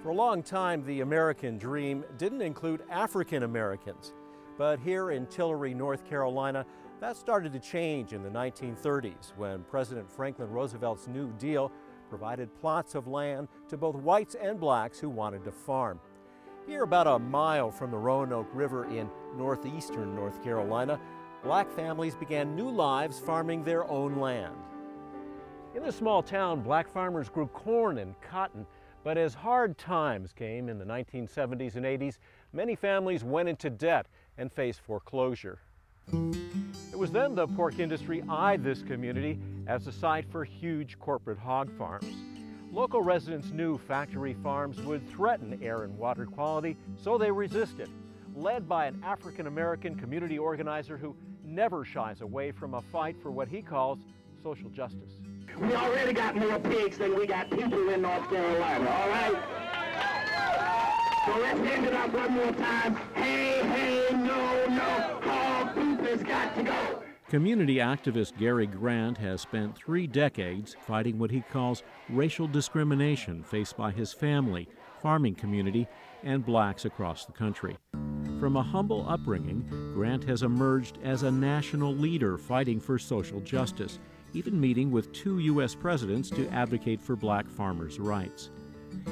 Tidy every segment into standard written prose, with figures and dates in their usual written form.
For a long time, the American dream didn't include African Americans. But here in Tillery, North Carolina, that started to change in the 1930s when President Franklin Roosevelt's New Deal provided plots of land to both whites and blacks who wanted to farm. Here, about a mile from the Roanoke River in northeastern North Carolina, black families began new lives farming their own land. In this small town, black farmers grew corn and cotton, but as hard times came in the 1970s and 80s, many families went into debt and faced foreclosure. It was then the pork industry eyed this community as a site for huge corporate hog farms. Local residents knew factory farms would threaten air and water quality, so they resisted, led by an African-American community organizer who never shies away from a fight for what he calls social justice. We already got more pigs than we got people in North Carolina, all right? So let's end it up one more time. Hey, hey, no, no, hog poop has got to go. Community activist Gary Grant has spent 3 decades fighting what he calls racial discrimination faced by his family, farming community, and blacks across the country. From a humble upbringing, Grant has emerged as a national leader fighting for social justice, even meeting with 2 U.S. presidents to advocate for black farmers' rights.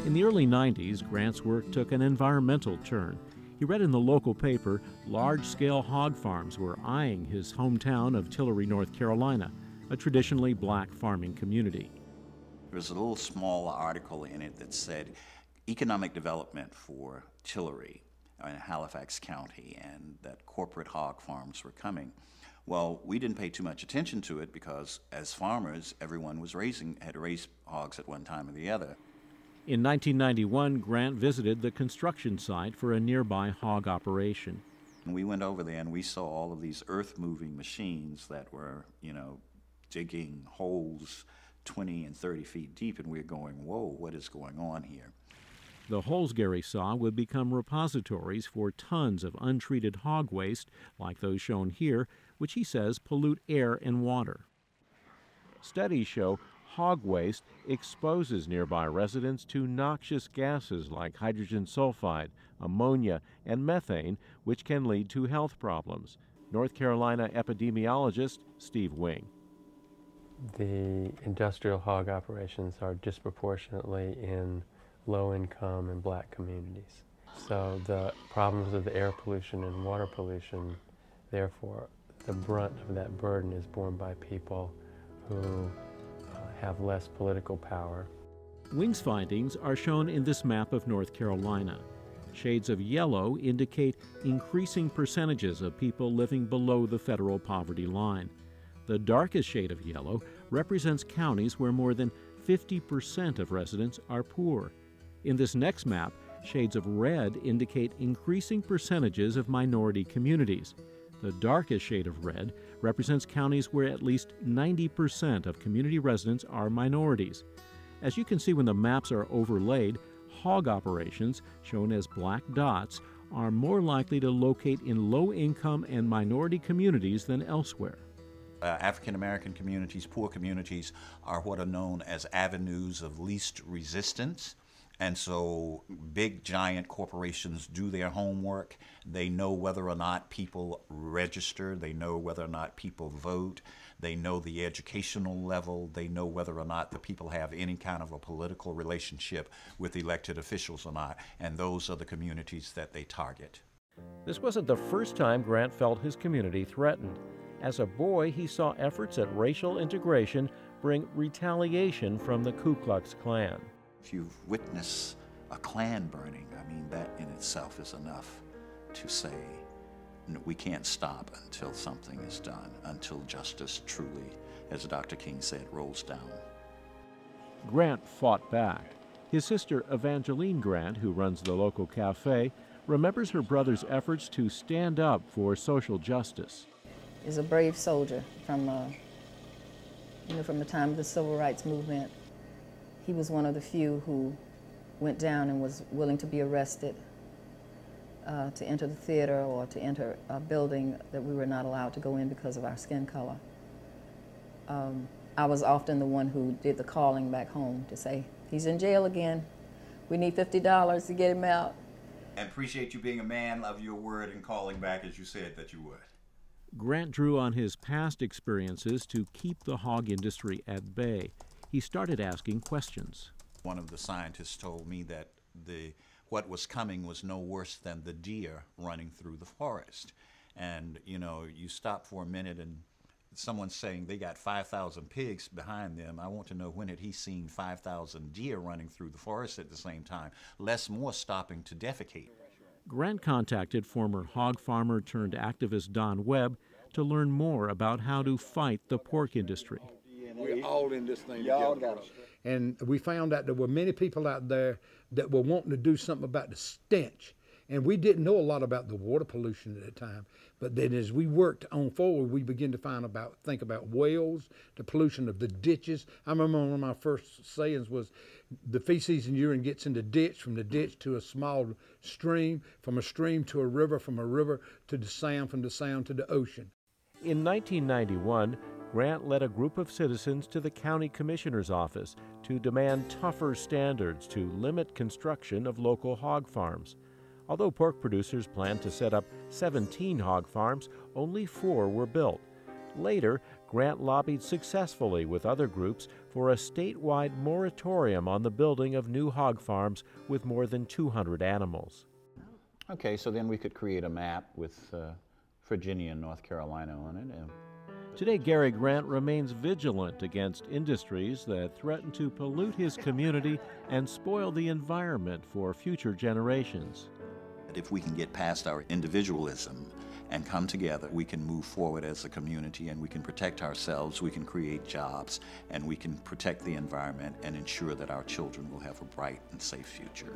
In the early 90s, Grant's work took an environmental turn. He read in the local paper large-scale hog farms were eyeing his hometown of Tillery, North Carolina, a traditionally black farming community. There was a little small article in it that said economic development for Tillery in Halifax County and that corporate hog farms were coming. Well, we didn't pay too much attention to it because as farmers, everyone had raised hogs at one time or the other. In 1991, Grant visited the construction site for a nearby hog operation. And we went over there and we saw all of these earth-moving machines that were, digging holes 20 and 30 feet deep, and we were going, whoa, what is going on here? The holes Gary saw would become repositories for tons of untreated hog waste, like those shown here, which he says pollute air and water. Studies show hog waste exposes nearby residents to noxious gases like hydrogen sulfide, ammonia, and methane, which can lead to health problems. North Carolina epidemiologist Steve Wing. The industrial hog operations are disproportionately in low-income and black communities. So the problems of the air pollution and water pollution, therefore, the brunt of that burden is borne by people who have less political power. Wing's findings are shown in this map of North Carolina. Shades of yellow indicate increasing percentages of people living below the federal poverty line. The darkest shade of yellow represents counties where more than 50% of residents are poor. In this next map, shades of red indicate increasing percentages of minority communities. The darkest shade of red represents counties where at least 90% of community residents are minorities. As you can see when the maps are overlaid, hog operations, shown as black dots, are more likely to locate in low-income and minority communities than elsewhere. African American communities, poor communities, are what are known as avenues of least resistance. And so big, giant corporations do their homework. They know whether or not people register. They know whether or not people vote. They know the educational level. They know whether or not the people have any kind of a political relationship with elected officials or not. And those are the communities that they target. This wasn't the first time Grant felt his community threatened. As a boy, he saw efforts at racial integration bring retaliation from the Ku Klux Klan. If you've witnessed a Klan burning, I mean, that in itself is enough to say we can't stop until something is done, until justice truly, as Dr. King said, rolls down. Grant fought back. His sister Evangeline Grant, who runs the local cafe, remembers her brother's efforts to stand up for social justice. He's a brave soldier from the time of the Civil Rights Movement. He was one of the few who went down and was willing to be arrested to enter the theater or to enter a building that we were not allowed to go in because of our skin color. I was often the one who did the calling back home to say, he's in jail again. We need $50 to get him out. And appreciate you being a man of your word and calling back as you said that you would. Grant drew on his past experiences to keep the hog industry at bay. He started asking questions. One of the scientists told me that what was coming was no worse than the deer running through the forest. And, you know, you stop for a minute and someone's saying they got 5,000 pigs behind them. I want to know, when had he seen 5,000 deer running through the forest at the same time? Less more stopping to defecate. Grant contacted former hog farmer turned activist Don Webb to learn more about how to fight the pork industry. We're all in this thing together. And we found out there were many people out there that were wanting to do something about the stench. And we didn't know a lot about the water pollution at the time. But then as we worked on forward, we began to think about wells, the pollution of the ditches. I remember one of my first sayings was, the feces and urine gets in the ditch, from the ditch to a small stream, from a stream to a river, from a river to the sound, from the sound to the ocean. In 1991, Grant led a group of citizens to the county commissioner's office to demand tougher standards to limit construction of local hog farms. Although pork producers planned to set up 17 hog farms, only 4 were built. Later, Grant lobbied successfully with other groups for a statewide moratorium on the building of new hog farms with more than 200 animals. Okay, so then we could create a map with Virginia and North Carolina on it. Today, Gary Grant remains vigilant against industries that threaten to pollute his community and spoil the environment for future generations. If we can get past our individualism and come together, we can move forward as a community, and we can protect ourselves, we can create jobs, and we can protect the environment and ensure that our children will have a bright and safe future.